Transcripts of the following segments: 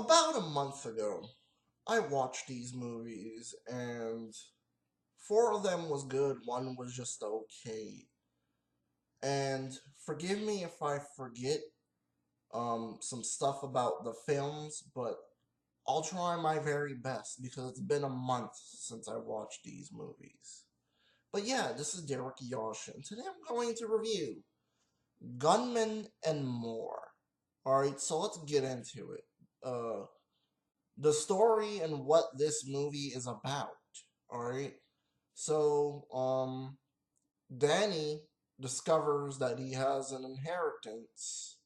About a month ago, I watched these movies, and four of them was good, one was just okay. And forgive me if I forget some stuff about the films, but I'll try my very best because it's been a month since I watched these movies. But yeah, this is Derrick Yasha, and today I'm going to review Gunmen and More. Alright, so let's get into it. The story and what this movie is about. Alright? So, Danny discovers that he has an inheritance,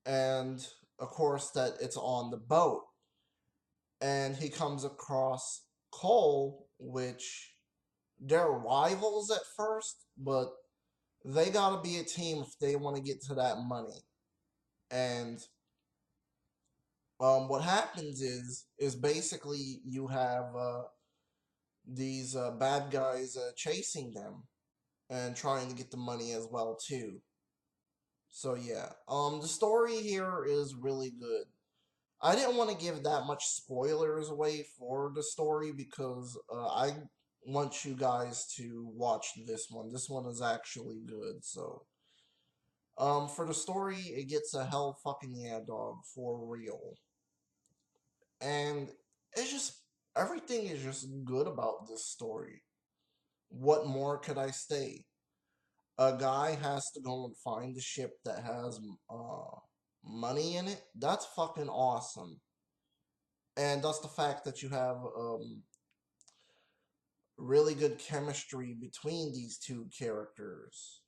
and of course, that it's on the boat. And he comes across Cole, which they're rivals at first, but they gotta be a team if they want to get to that money. And what happens is basically you have these bad guys chasing them and trying to get the money as well too. So yeah, the story here is really good. I didn't want to give that much spoilers away for the story because I want you guys to watch this one. This one is actually good. So for the story, it gets a hell fucking yeah dog for real, and it's just everything is just good about this story. What more could I say? A guy has to go and find the ship that has money in it. That's fucking awesome. And that's the fact that you have really good chemistry between these two characters.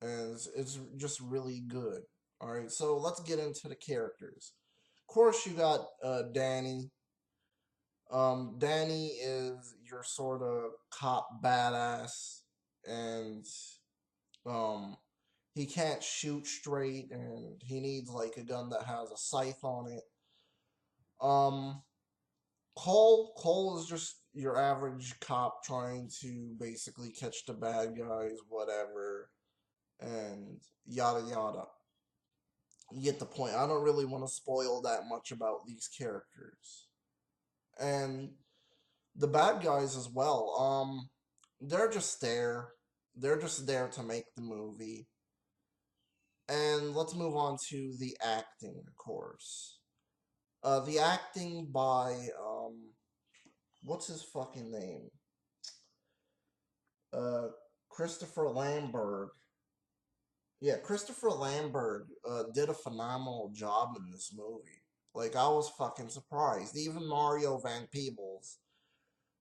And it's just really good. Alright, so let's get into the characters. Of course, you got Danny. Danny is your sort of cop badass, and um, he can't shoot straight, and he needs like a gun that has a sight on it. Um, Cole is just your average cop trying to basically catch the bad guys, whatever, and yada yada. You get the point. I don't really want to spoil that much about these characters. And the bad guys as well. They're just there. They're just there to make the movie. And let's move on to the acting, of course. The acting by what's his fucking name? Uh, Christopher Lambert. Yeah, Christopher Lambert did a phenomenal job in this movie. Like, I was fucking surprised. Even Mario Van Peebles.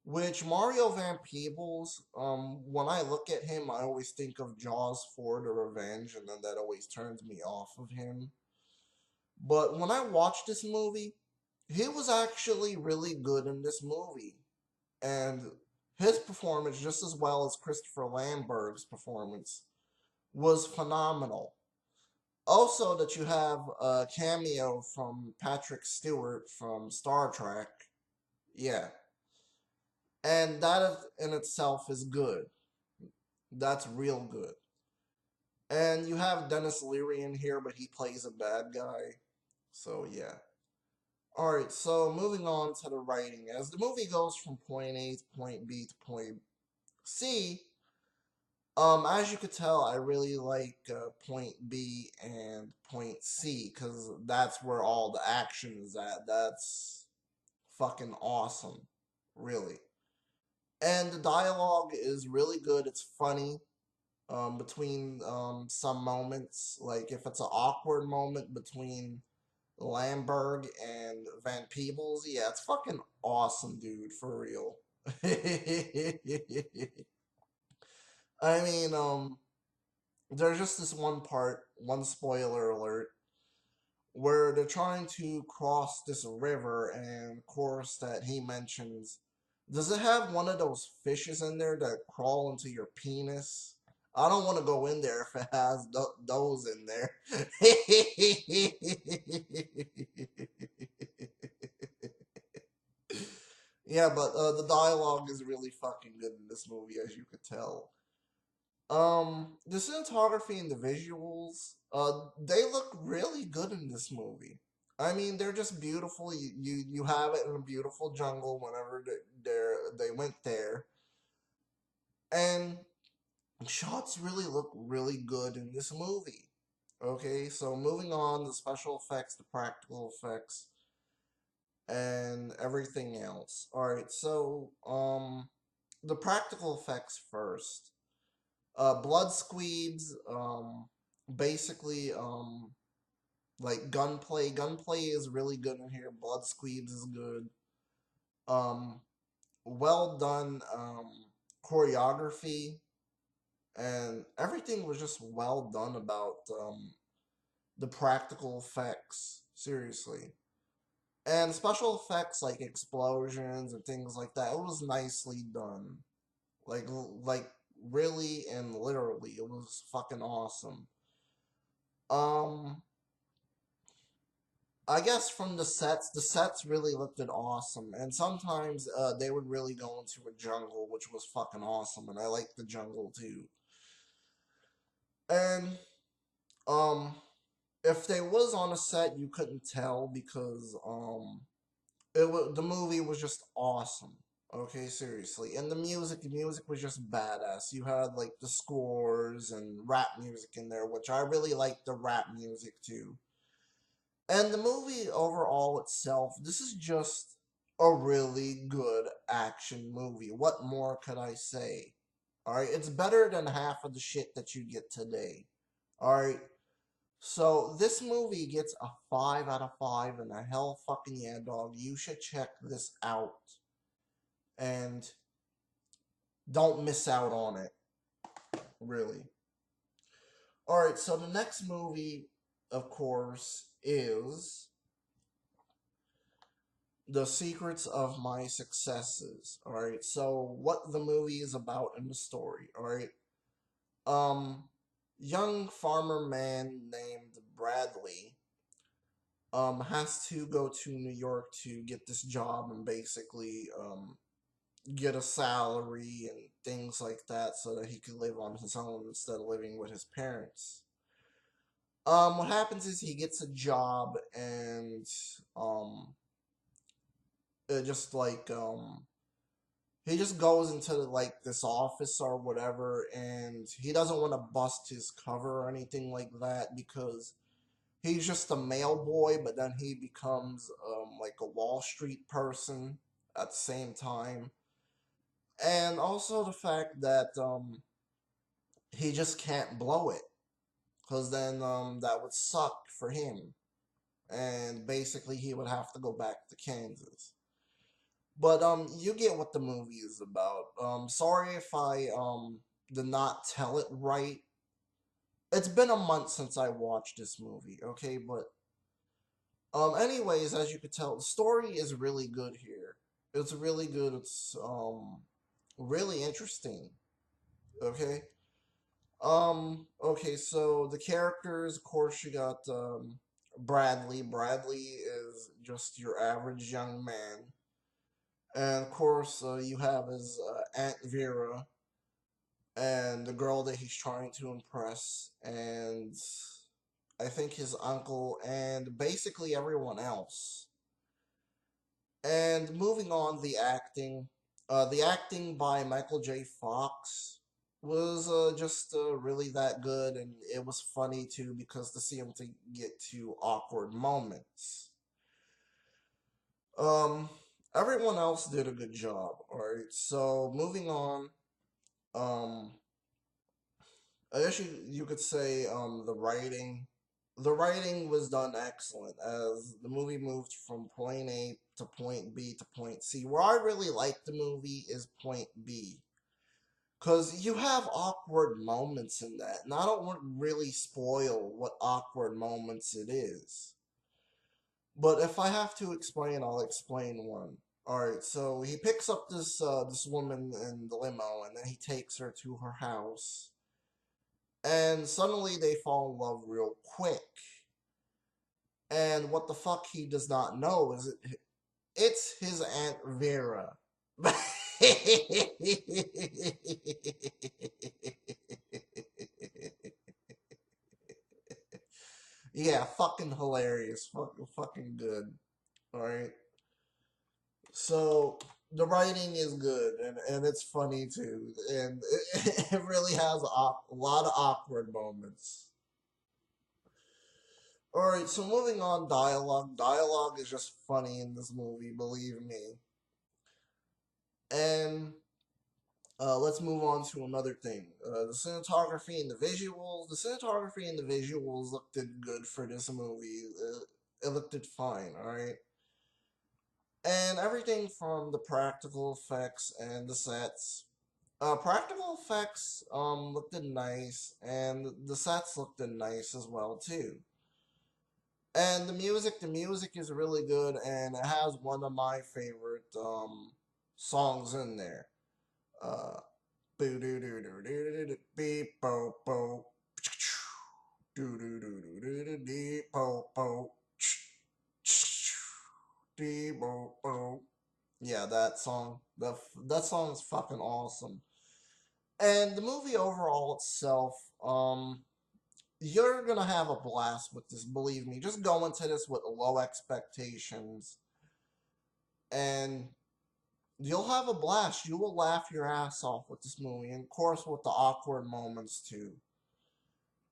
Which, Mario Van Peebles, when I look at him, I always think of Jaws for the Revenge, and then that always turns me off of him. But when I watched this movie, he was actually really good in this movie. And his performance, just as well as Christopher Lambert's performance, was phenomenal. Also, that you have a cameo from Patrick Stewart from Star Trek. Yeah. And that in itself is good. That's real good. And you have Dennis Leary in here, but he plays a bad guy. So, yeah. Alright, so moving on to the writing. As the movie goes from point A to point B to point C, as you could tell, I really like point B and point C because that's where all the action is at. That's fucking awesome, really. And the dialogue is really good. It's funny between some moments. Like if it's an awkward moment between Lamberg and Van Peebles, yeah, it's fucking awesome, dude, for real. I mean, there's just this one part, one spoiler alert, where they're trying to cross this river, and of course that he mentions, does it have one of those fishes in there that crawl into your penis? I don't want to go in there if it has those in there. Yeah, but the dialogue is really fucking good in this movie, as you could tell. The cinematography and the visuals, they look really good in this movie. I mean, they're just beautiful. You have it in a beautiful jungle whenever they went there, and shots really look really good in this movie. Okay, so moving on, the special effects, the practical effects, and everything else. All right, so the practical effects first. Blood squeeds, basically, like gunplay. Gunplay is really good in here. Blood squeeds is good. Um, well done, choreography, and everything was just well done about the practical effects. Seriously. And special effects like explosions and things like that, it was nicely done. Like really and literally, it was fucking awesome. Um, I guess from the sets really looked awesome, and sometimes they would really go into a jungle, which was fucking awesome, and I liked the jungle too. And um, if they was on a set, you couldn't tell because the movie was just awesome. Okay, seriously. And the music was just badass. You had like the scores and rap music in there, which I really liked the rap music too. And the movie overall itself, this is just a really good action movie. What more could I say? Alright, it's better than half of the shit that you get today. Alright, so this movie gets a 5 out of 5 and a hell fucking yeah, dog. You should check this out. And don't miss out on it. Really. Alright, so the next movie, of course, is The Secrets of My Successes. Alright, so what the movie is about in the story. Alright. Um, young farmer man named Bradley has to go to New York to get this job and basically get a salary and things like that so that he could live on his own instead of living with his parents. What happens is he gets a job and um it just like he just goes into like this office or whatever, and he doesn't want to bust his cover or anything like that because he's just a mail boy, but then he becomes like a Wall Street person at the same time. And also the fact that he just can't blow it, because then that would suck for him, and basically he would have to go back to Kansas. But you get what the movie is about. Sorry if I did not tell it right. It's been a month since I watched this movie, okay? But anyways, as you could tell, the story is really good here. It's really good. It's really interesting. Okay. Okay, so the characters, of course, you got Bradley. Bradley is just your average young man. And of course, you have his Aunt Vera and the girl that he's trying to impress, and I think his uncle, and basically everyone else. And moving on, the acting. The acting by Michael J. Fox was just really that good, and it was funny too because to see him to get to awkward moments. Um, Everyone else did a good job. All right, so moving on. Um, I guess you could say the writing. The writing was done excellent as the movie moved from point A to point B to point C. Where I really like the movie is point B. Because you have awkward moments in that, and I don't want to really spoil what awkward moments it is. But if I have to explain, I'll explain one. Alright, so he picks up this woman in the limo, and then he takes her to her house. And suddenly they fall in love real quick. And what the fuck he does not know is it's his Aunt Vera. Yeah, fucking hilarious. Fucking good. Alright. So the writing is good and it's funny too. And it really has a lot of awkward moments. Alright, so moving on, dialogue. Dialogue is just funny in this movie, believe me. And let's move on to another thing. The cinematography and the visuals. The cinematography and the visuals looked good for this movie. It looked fine, alright? And everything from the practical effects and the sets. Practical effects looked nice, and the sets looked nice as well too. And the music is really good, and it has one of my favorite songs in there. Uh, boo doo doo doo doo doo doo beep bo bo doo doo doo doo doo doo dee bo bo dee bo bo. Yeah, that song. That song is fucking awesome. And the movie overall itself, you're gonna have a blast with this. Believe me. Just go into this with low expectations, and you'll have a blast. You will laugh your ass off with this movie, and of course with the awkward moments too.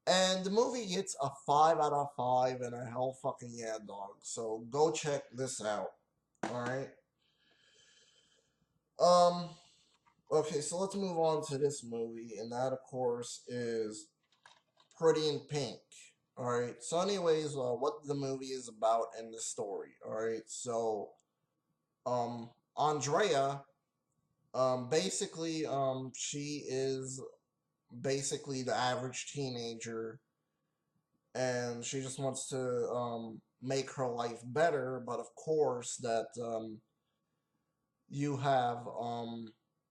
And the movie gets a 5 out of 5 and a hell fucking yeah dog. So go check this out. Alright? Um okay, so let's move on to this movie, and that of course is Pretty in Pink. Alright, so anyways, what the movie is about in the story. Alright, so Andrea, basically, she is basically the average teenager, and she just wants to make her life better. But of course, that you have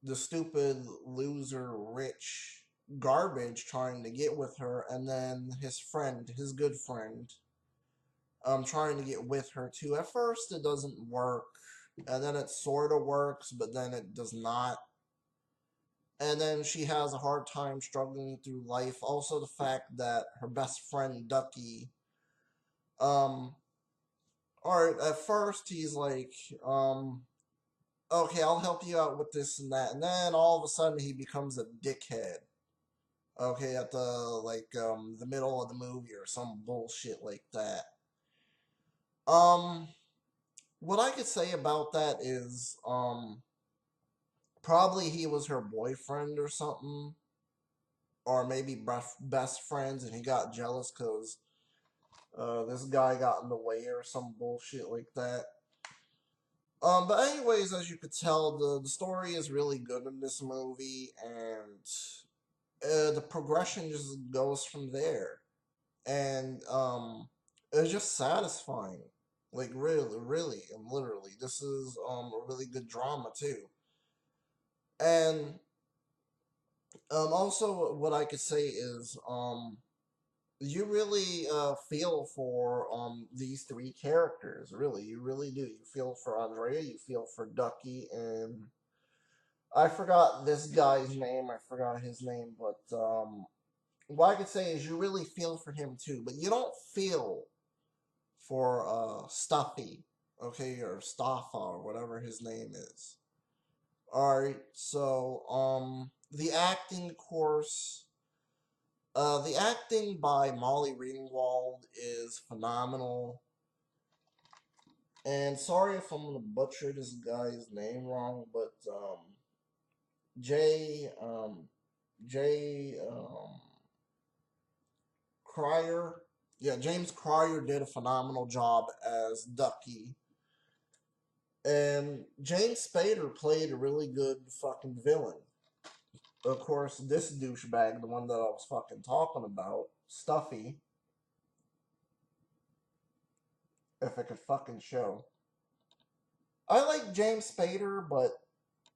the stupid loser rich garbage trying to get with her, and then his friend, his good friend, trying to get with her too. At first, it doesn't work, and then it sort of works, but then it does not. And then she has a hard time struggling through life. Also, the fact that her best friend Ducky, um, or at first he's like, okay, I'll help you out with this and that, and then all of a sudden he becomes a dickhead. Okay, at the middle of the movie or some bullshit like that. Um, what I could say about that is, probably he was her boyfriend or something, or maybe best friends, and he got jealous because this guy got in the way or some bullshit like that. But anyways, as you could tell, the story is really good in this movie, and the progression just goes from there, and it's just satisfying. Like really, really, and literally, this is a really good drama too. And also, what I could say is you really feel for these three characters. Really, you really do. You feel for Andrea, you feel for Ducky, and I forgot this guy's name. I forgot his name, but what I could say is you really feel for him too. But you don't feel for Stuffy, okay, or Staffa, or whatever his name is. All right, so the acting course. The acting by Molly Ringwald is phenomenal. And sorry if I'm gonna butcher this guy's name wrong, but Jay Jay Cryer, yeah, James Cryer did a phenomenal job as Ducky, and James Spader played a really good fucking villain. Of course, this douchebag, the one that I was fucking talking about, Stuffy, if it could fucking show. I like James Spader, but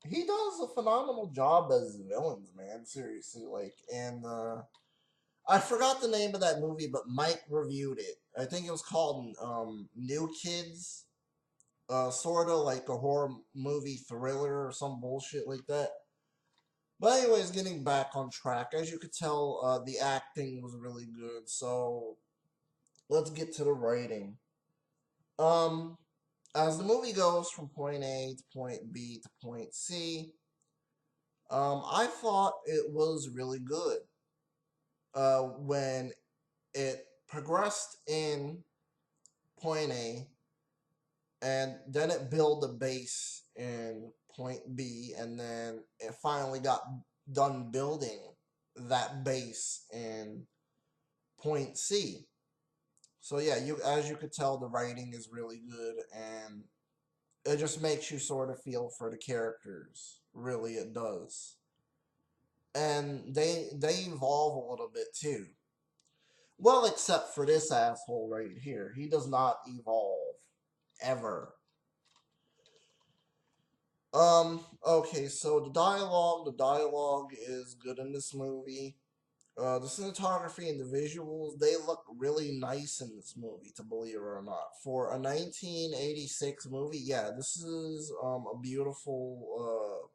he does a phenomenal job as villains, man. Seriously, like, and I forgot the name of that movie, but Mike reviewed it. I think it was called New Kids, sort of like a horror movie thriller or some bullshit like that. But anyways, getting back on track, as you could tell, the acting was really good. So let's get to the writing. Um, as the movie goes from point A to point B to point C, I thought it was really good. When it progressed in point A, and then it built a base in point B, and then it finally got done building that base in point C. So yeah, you as you could tell, the writing is really good, and it just makes you sort of feel for the characters. Really, it does, and they evolve a little bit too. Well, except for this asshole right here, he does not evolve ever. Okay, so the dialogue is good in this movie. The cinematography and the visuals, they look really nice in this movie, to believe it or not. For a 1986 movie, yeah, this is a beautiful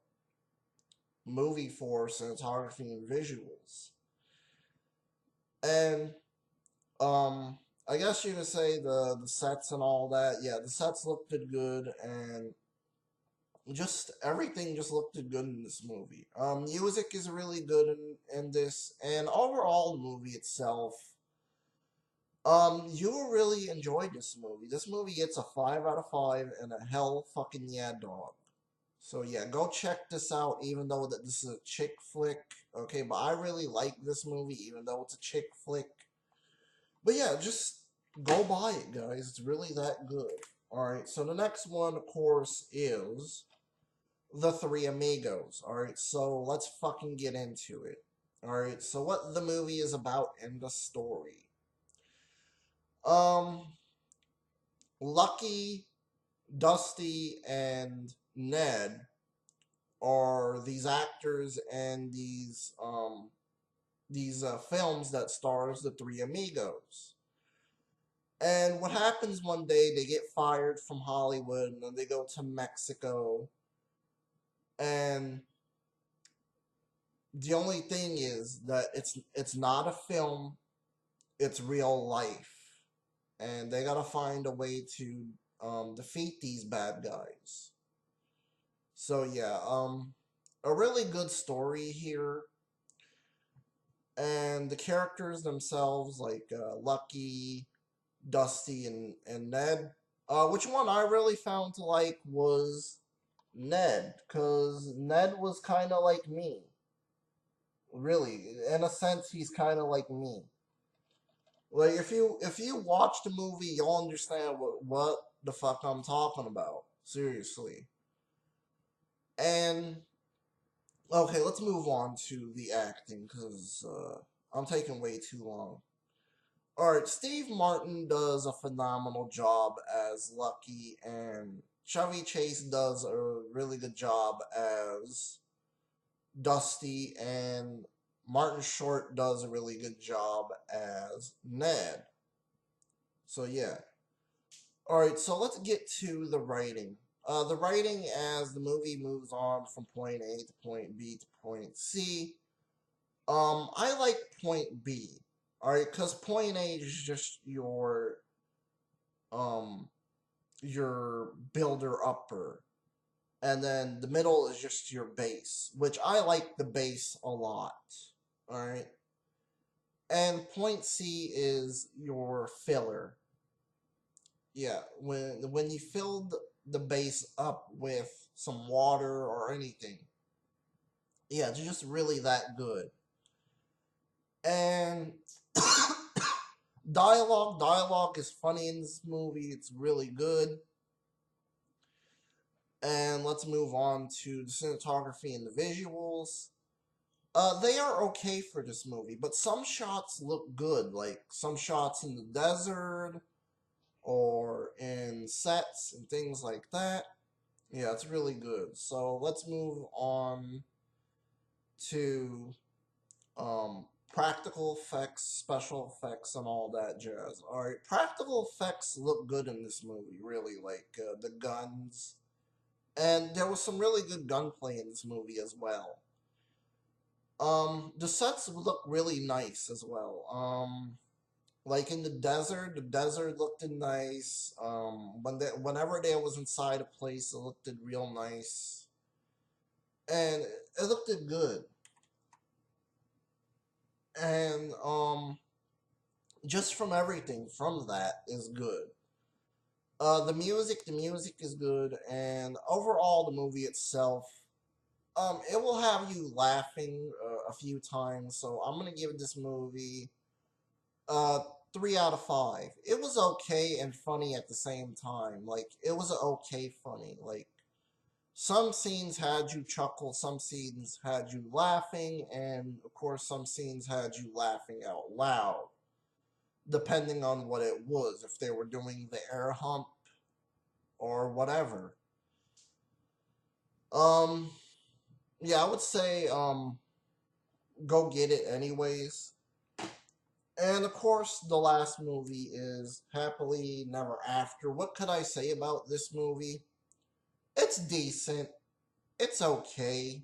movie for cinematography and visuals. And um I guess you could say the sets and all that, yeah, the sets looked good, and just everything just looked good in this movie. Music is really good in this, and overall movie itself, you will really enjoy this movie. This movie gets a 5 out of 5 and a hell fucking yeah dog. So yeah, go check this out. Even though that this is a chick flick, okay, but I really like this movie, even though it's a chick flick. But yeah, just go buy it, guys. It's really that good. All right. So the next one, of course, is the Three Amigos. Alright, so let's fucking get into it. Alright, so what the movie is about and the story. Um, Lucky, Dusty, and Ned are these actors and these films that stars the Three Amigos. And what happens one day, they get fired from Hollywood and then they go to Mexico, and the only thing is that it's not a film, it's real life, and they gotta find a way to defeat these bad guys. So yeah, a really good story here, and the characters themselves, like Lucky, Dusty, and Ned. Which one I really found to like was Ned, cause Ned was kind of like me. Really, in a sense, he's kind of like me. Like if you watch the movie, you'll understand what the fuck I'm talking about. Seriously. And okay, let's move on to the acting because I'm taking way too long. All right, Steve Martin does a phenomenal job as Lucky, and Chevy Chase does a really good job as Dusty, and Martin Short does a really good job as Ned. So yeah. Alright, so let's get to the writing. The writing as the movie moves on from point A to point B to point C. I like point B. Alright, because point A is just um your builder upper. And then the middle is just your base, which I like the base a lot. Alright. And point C is your filler. Yeah, when you filled the base up with some water or anything, yeah, it's just really that good. And dialogue is funny in this movie. It's really good. And let's move on to the cinematography and the visuals. They are okay for this movie, but some shots look good, like some shots in the desert or in sets and things like that. Yeah, it's really good. So let's move on to practical effects, special effects, and all that jazz. Alright, practical effects look good in this movie, really, like the guns. And there was some really good gunplay in this movie as well. The sets look really nice as well. Like in the desert looked nice. Whenever they was inside a place, it looked real nice, and it looked good. And just from everything from that is good. The music is good, and overall, the movie itself, it will have you laughing a few times. So I'm gonna give this movie uh 3 out of 5. It was okay and funny at the same time. Like it was okay funny. Like some scenes had you chuckle, some scenes had you laughing, and of course some scenes had you laughing out loud, depending on what it was. If they were doing the air hump or whatever. Um, yeah, I would say go get it anyways. And of course, the last movie is Happily Never After. What could I say about this movie? It's decent. It's okay.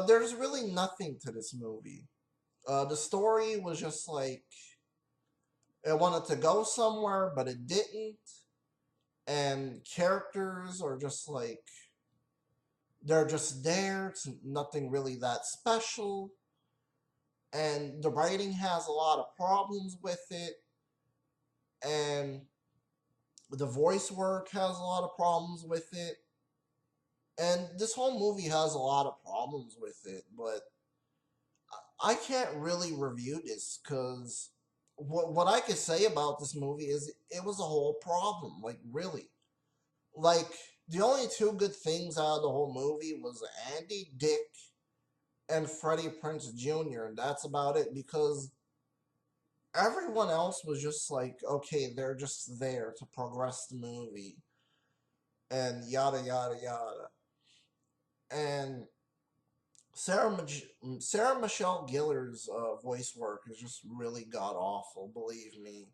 There's really nothing to this movie. The story was just like it wanted to go somewhere, but it didn't. And characters are just like they're just there. It's nothing really that special. And the writing has a lot of problems with it. And the voice work has a lot of problems with it. And this whole movie has a lot of problems with it, but I can't really review this because what I could say about this movie is it was a whole problem. Like really, like the only two good things out of the whole movie was Andy Dick and Freddie Prinze Jr. and that's about it because everyone else was just like okay, they're just there to progress the movie and yada yada yada. And Sarah Michelle Gellar's voice work is just really god awful, believe me.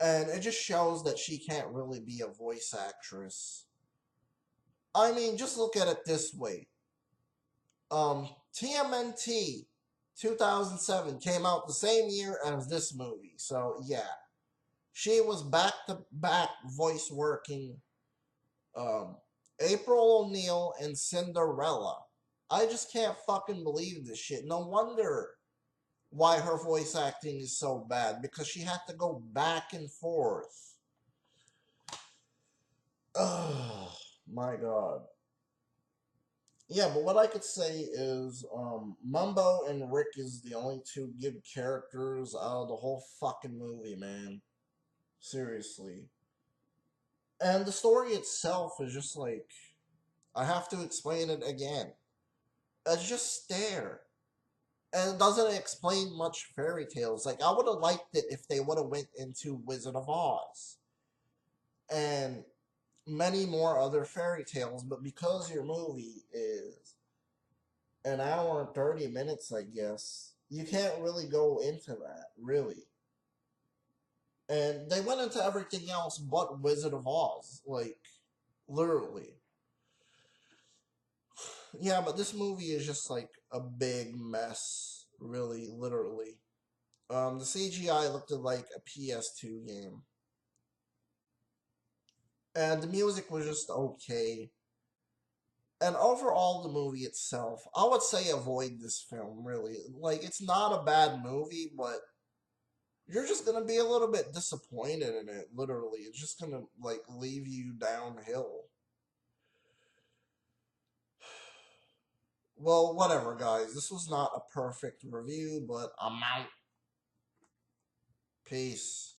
And it just shows that she can't really be a voice actress. I mean, just look at it this way. TMNT 2007 came out the same year as this movie. So, yeah. She was back to back voice working um, April O'Neil and Cinderella. I just can't fucking believe this shit. No wonder why her voice acting is so bad because she had to go back and forth. Oh my god. Yeah, but what I could say is Mumbo and Rick is the only two good characters out of the whole fucking movie, man. Seriously. And the story itself is just like I have to explain it again. It's just there. And it doesn't explain much fairy tales. Like I would have liked it if they would have went into Wizard of Oz and many more other fairy tales, but because your movie is an hour and 30 minutes, I guess, you can't really go into that, really. And they went into everything else but Wizard of Oz, like, literally. Yeah, but this movie is just like a big mess, really, literally. The CGI looked like a PS2 game. And the music was just okay. And overall, the movie itself, I would say avoid this film, really. Like, it's not a bad movie, but you're just gonna be a little bit disappointed in it, literally. It's just gonna, like, leave you downhill. Well, whatever, guys. This was not a perfect review, but I'm out. Peace.